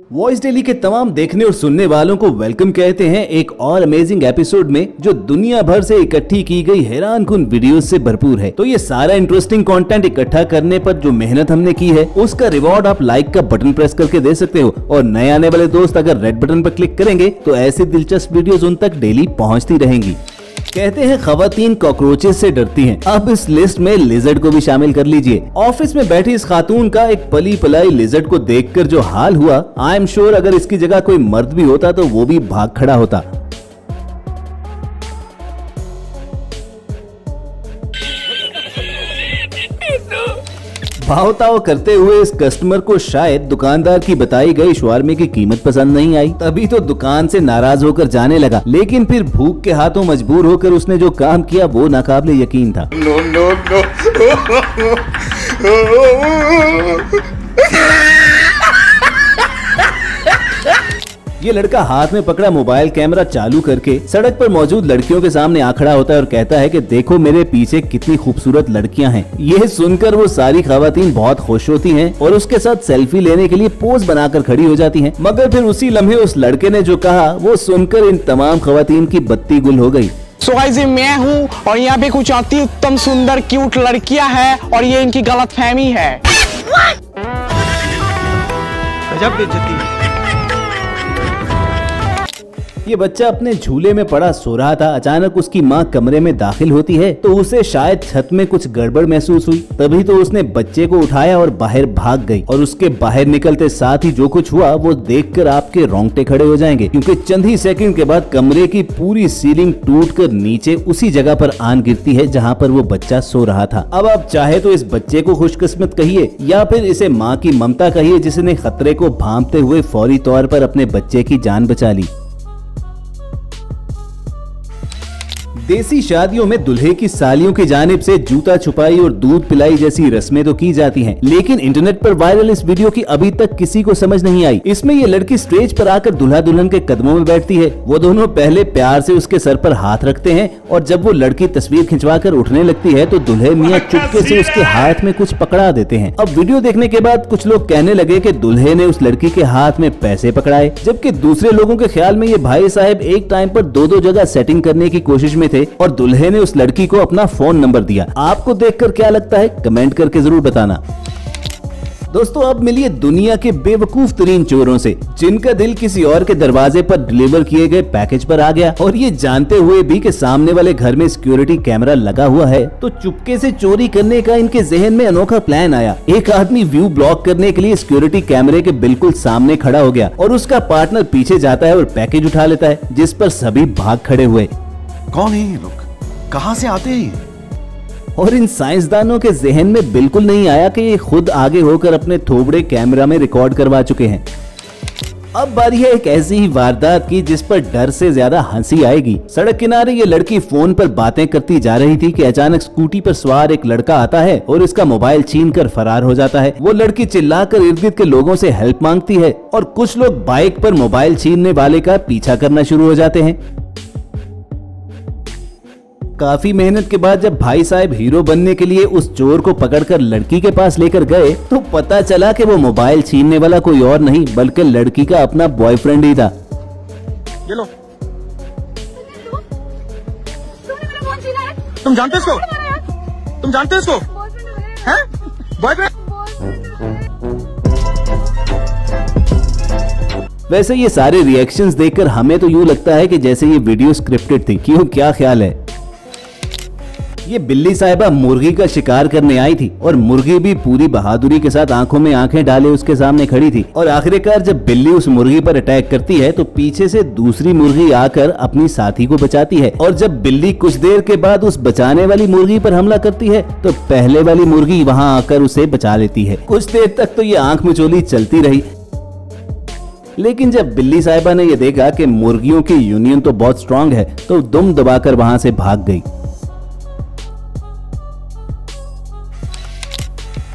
Voice daily के तमाम देखने और सुनने वालों को वेलकम कहते हैं एक और अमेजिंग एपिसोड में, जो दुनिया भर से इकट्ठी की गई हैरानकुन वीडियोस से भरपूर है। तो ये सारा इंटरेस्टिंग कंटेंट इकट्ठा करने पर जो मेहनत हमने की है, उसका रिवॉर्ड आप लाइक का बटन प्रेस करके दे सकते हो। और नए आने वाले दोस्त अगर रेड बटन पर क्लिक करेंगे तो ऐसी दिलचस्प वीडियोस उन तक डेली पहुंचती रहेंगी। कहते हैं खवातीन कॉकरोचेस से डरती हैं। अब इस लिस्ट में लिजर्ड को भी शामिल कर लीजिए। ऑफिस में बैठी इस खातून का एक पली पलाई लिजर्ड को देखकर जो हाल हुआ, आई एम श्योर अगर इसकी जगह कोई मर्द भी होता तो वो भी भाग खड़ा होता। भाव ताव करते हुए इस कस्टमर को शायद दुकानदार की बताई गई शवारमे की कीमत पसंद नहीं आई, तभी तो दुकान से नाराज होकर जाने लगा। लेकिन फिर भूख के हाथों मजबूर होकर उसने जो काम किया वो नाकाबिले यकीन था। No, no, no. ये लड़का हाथ में पकड़ा मोबाइल कैमरा चालू करके सड़क पर मौजूद लड़कियों के सामने आ खड़ा होता है और कहता है कि देखो मेरे पीछे कितनी खूबसूरत लड़कियां हैं। ये सुनकर वो सारी खवातीन बहुत खुश होती हैं और उसके साथ सेल्फी लेने के लिए पोज बनाकर खड़ी हो जाती हैं। मगर फिर उसी लम्हे उस लड़के ने जो कहा वो सुनकर इन तमाम खवातीन की बत्ती गुल हो गई। सो गाइस मैं हूँ और यहाँ पे कुछ अति उत्तम सुंदर क्यूट लड़कियाँ हैं और ये इनकी गलतफहमी है। गजब बेइज्जती। ये बच्चा अपने झूले में पड़ा सो रहा था। अचानक उसकी माँ कमरे में दाखिल होती है तो उसे शायद छत में कुछ गड़बड़ महसूस हुई। तभी तो उसने बच्चे को उठाया और बाहर भाग गई। और उसके बाहर निकलते साथ ही जो कुछ हुआ वो देखकर आपके रोंगटे खड़े हो जाएंगे, क्योंकि चंद ही सेकंड के बाद कमरे की पूरी सीलिंग टूटकर नीचे उसी जगह पर आन गिरती है जहाँ पर वो बच्चा सो रहा था। अब आप चाहे तो इस बच्चे को खुशकिस्मत कहिए या फिर इसे माँ की ममता कहिए, जिसने खतरे को भांपते हुए फौरी तौर पर अपने बच्चे की जान बचा ली। देसी शादियों में दूल्हे की सालियों की जानिब से जूता छुपाई और दूध पिलाई जैसी रस्में तो की जाती हैं, लेकिन इंटरनेट पर वायरल इस वीडियो की अभी तक किसी को समझ नहीं आई। इसमें ये लड़की स्टेज पर आकर दूल्हा दुल्हन के कदमों में बैठती है। वो दोनों पहले प्यार से उसके सर पर हाथ रखते हैं और जब वो लड़की तस्वीर खिंचवा कर उठने लगती है तो दूल्हे मियाँ चुपके से उसके हाथ में कुछ पकड़ा देते हैं। अब वीडियो देखने के बाद कुछ लोग कहने लगे कि दूल्हे ने उस लड़की के हाथ में पैसे पकड़ाए, जबकि दूसरे लोगों के ख्याल में ये भाई साहब एक टाइम पर दो जगह सेटिंग करने की कोशिश में थे और दूल्हे ने उस लड़की को अपना फोन नंबर दिया। आपको देखकर क्या लगता है कमेंट करके जरूर बताना। दोस्तों अब मिलिए दुनिया के बेवकूफ तरीन चोरों से, जिनका दिल किसी और के दरवाजे पर डिलीवर किए गए पैकेज पर आ गया और ये जानते हुए भी कि सामने वाले घर में सिक्योरिटी कैमरा लगा हुआ है तो चुपके से चोरी करने का इनके जहन में अनोखा प्लान आया। एक आदमी व्यू ब्लॉक करने के लिए सिक्योरिटी कैमरे के बिल्कुल सामने खड़ा हो गया और उसका पार्टनर पीछे जाता है और पैकेज उठा लेता है, जिस पर सभी भाग खड़े हुए। कौन है ये लोग, कहां से आते हैं? और इन साइंसदानों के जहन में बिल्कुल नहीं आया कि ये खुद आगे होकर अपने थोबड़े कैमरा में रिकॉर्ड करवा चुके हैं। अब बारी है एक ऐसी ही वारदात की जिस पर डर से ज्यादा हंसी आएगी। सड़क किनारे ये लड़की फोन पर बातें करती जा रही थी कि अचानक स्कूटी पर सवार एक लड़का आता है और इसका मोबाइल छीनकर फरार हो जाता है। वो लड़की चिल्लाकर इर्द गिर्द के लोगों से हेल्प मांगती है और कुछ लोग बाइक पर मोबाइल छीनने वाले का पीछा करना शुरू हो जाते हैं। काफी मेहनत के बाद जब भाई साहब हीरो बनने के लिए उस चोर को पकड़कर लड़की के पास लेकर गए तो पता चला कि वो मोबाइल छीनने वाला कोई और नहीं बल्कि लड़की का अपना बॉयफ्रेंड ही था। ये लो। तुम जानते इसको? तुम जानते इसको? हैं? बॉयफ्रेंड? वैसे ये सारे रिएक्शंस देखकर हमें तो यूँ लगता है कि जैसे ये वीडियो स्क्रिप्टेड थी। क्यों, क्या ख्याल है? ये बिल्ली साहिबा मुर्गी का शिकार करने आई थी और मुर्गी भी पूरी बहादुरी के साथ आंखों में आंखें डाले उसके सामने खड़ी थी। और आखिरकार जब बिल्ली उस मुर्गी पर अटैक करती है तो पीछे से दूसरी मुर्गी आकर अपनी साथी को बचाती है। और जब बिल्ली कुछ देर के बाद उस बचाने वाली मुर्गी पर हमला करती है तो पहले वाली मुर्गी वहां आकर उसे बचा लेती है। कुछ देर तक तो ये आंख मिचोली चलती रही, लेकिन जब बिल्ली साहिबा ने यह देखा कि मुर्गियों की यूनियन तो बहुत स्ट्रांग है तो दुम दबाकर वहां से भाग गई।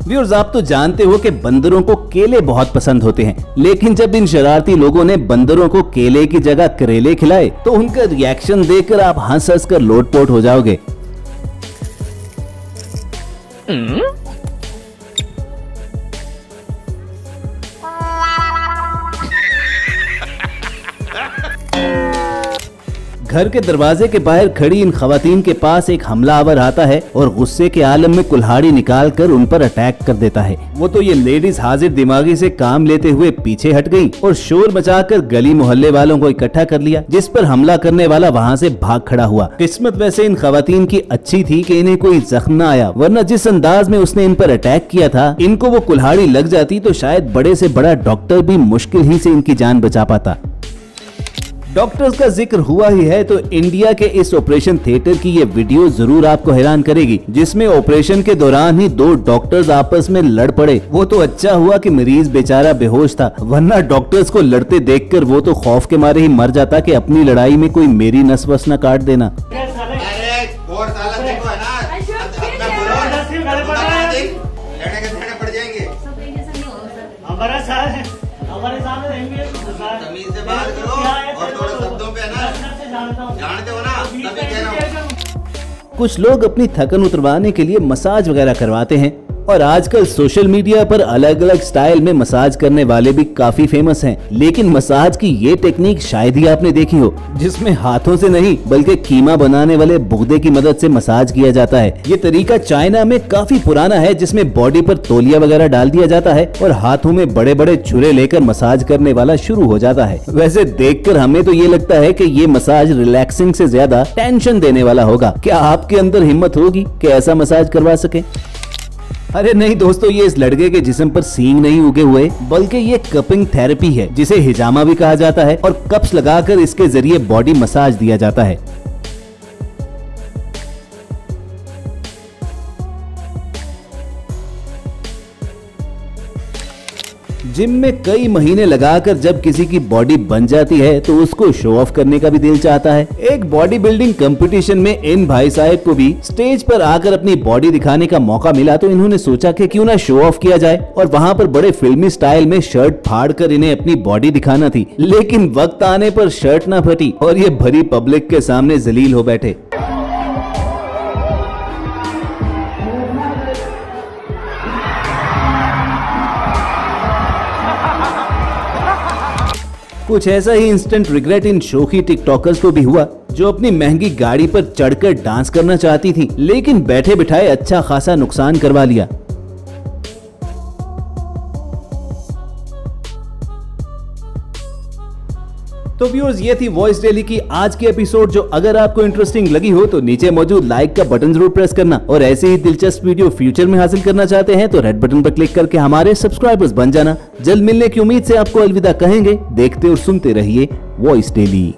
व्यूअर्स आप तो जानते हो कि बंदरों को केले बहुत पसंद होते हैं, लेकिन जब इन शरारती लोगों ने बंदरों को केले की जगह करेले खिलाए तो उनका रिएक्शन देखकर आप हंस हंस कर लोटपोट हो जाओगे। घर के दरवाजे के बाहर खड़ी इन खवातीन के पास एक हमलावर आता है और गुस्से के आलम में कुल्हाड़ी निकाल कर उन पर अटैक कर देता है। वो तो ये लेडीज हाजिर दिमागी से काम लेते हुए पीछे हट गई और शोर मचाकर गली मोहल्ले वालों को इकट्ठा कर लिया, जिस पर हमला करने वाला वहाँ से भाग खड़ा हुआ। किस्मत वैसे इन खवातीन की अच्छी थी कि इन्हें कोई जख्म न आया, वरना जिस अंदाज में उसने इन पर अटैक किया था, इनको वो कुल्हाड़ी लग जाती तो शायद बड़े से बड़ा डॉक्टर भी मुश्किल ही से इनकी जान बचा पाता। डॉक्टर्स का जिक्र हुआ ही है तो इंडिया के इस ऑपरेशन थिएटर की ये वीडियो जरूर आपको हैरान करेगी, जिसमें ऑपरेशन के दौरान ही 2 डॉक्टर्स आपस में लड़ पड़े। वो तो अच्छा हुआ कि मरीज बेचारा बेहोश था, वरना डॉक्टर्स को लड़ते देखकर वो तो खौफ के मारे ही मर जाता कि अपनी लड़ाई में कोई मेरी नस वस न काट देना। कुछ लोग अपनी थकन उतरवाने के लिए मसाज वगैरह करवाते हैं और आजकल सोशल मीडिया पर अलग अलग स्टाइल में मसाज करने वाले भी काफी फेमस हैं। लेकिन मसाज की ये टेक्निक शायद ही आपने देखी हो, जिसमें हाथों से नहीं बल्कि कीमा बनाने वाले बुगदे की मदद से मसाज किया जाता है। ये तरीका चाइना में काफी पुराना है, जिसमें बॉडी पर तौलिया वगैरह डाल दिया जाता है और हाथों में बड़े बड़े छुरे लेकर मसाज करने वाला शुरू हो जाता है। वैसे देखकर हमें तो ये लगता है कि ये मसाज रिलैक्सिंग से ज्यादा टेंशन देने वाला होगा। क्या आपके अंदर हिम्मत होगी कि ऐसा मसाज करवा सके? अरे नहीं दोस्तों, ये इस लड़के के जिस्म पर सींग नहीं उगे हुए, बल्कि ये कपिंग थेरेपी है, जिसे हिजामा भी कहा जाता है और कप्स लगाकर इसके जरिए बॉडी मसाज दिया जाता है। जिम में कई महीने लगाकर जब किसी की बॉडी बन जाती है तो उसको शो ऑफ करने का भी दिल चाहता है। एक बॉडी बिल्डिंग कंपटीशन में इन भाई साहब को भी स्टेज पर आकर अपनी बॉडी दिखाने का मौका मिला, तो इन्होंने सोचा कि क्यों ना शो ऑफ किया जाए और वहाँ पर बड़े फिल्मी स्टाइल में शर्ट फाड़ कर इन्हें अपनी बॉडी दिखाना थी। लेकिन वक्त आने पर शर्ट ना फटी और ये भरी पब्लिक के सामने जलील हो बैठे। कुछ ऐसा ही इंस्टेंट रिग्रेट इन शौकी टिकटॉकर्स को भी हुआ, जो अपनी महंगी गाड़ी पर चढ़कर डांस करना चाहती थी, लेकिन बैठे बिठाए अच्छा खासा नुकसान करवा लिया। तो व्यूअर्स, ये थी वॉइस डेली की आज की एपिसोड, जो अगर आपको इंटरेस्टिंग लगी हो तो नीचे मौजूद लाइक का बटन जरूर प्रेस करना, और ऐसे ही दिलचस्प वीडियो फ्यूचर में हासिल करना चाहते हैं तो रेड बटन पर क्लिक करके हमारे सब्सक्राइबर्स बन जाना। जल्द मिलने की उम्मीद से आपको अलविदा कहेंगे। देखते और सुनते रहिए वॉइस डेली।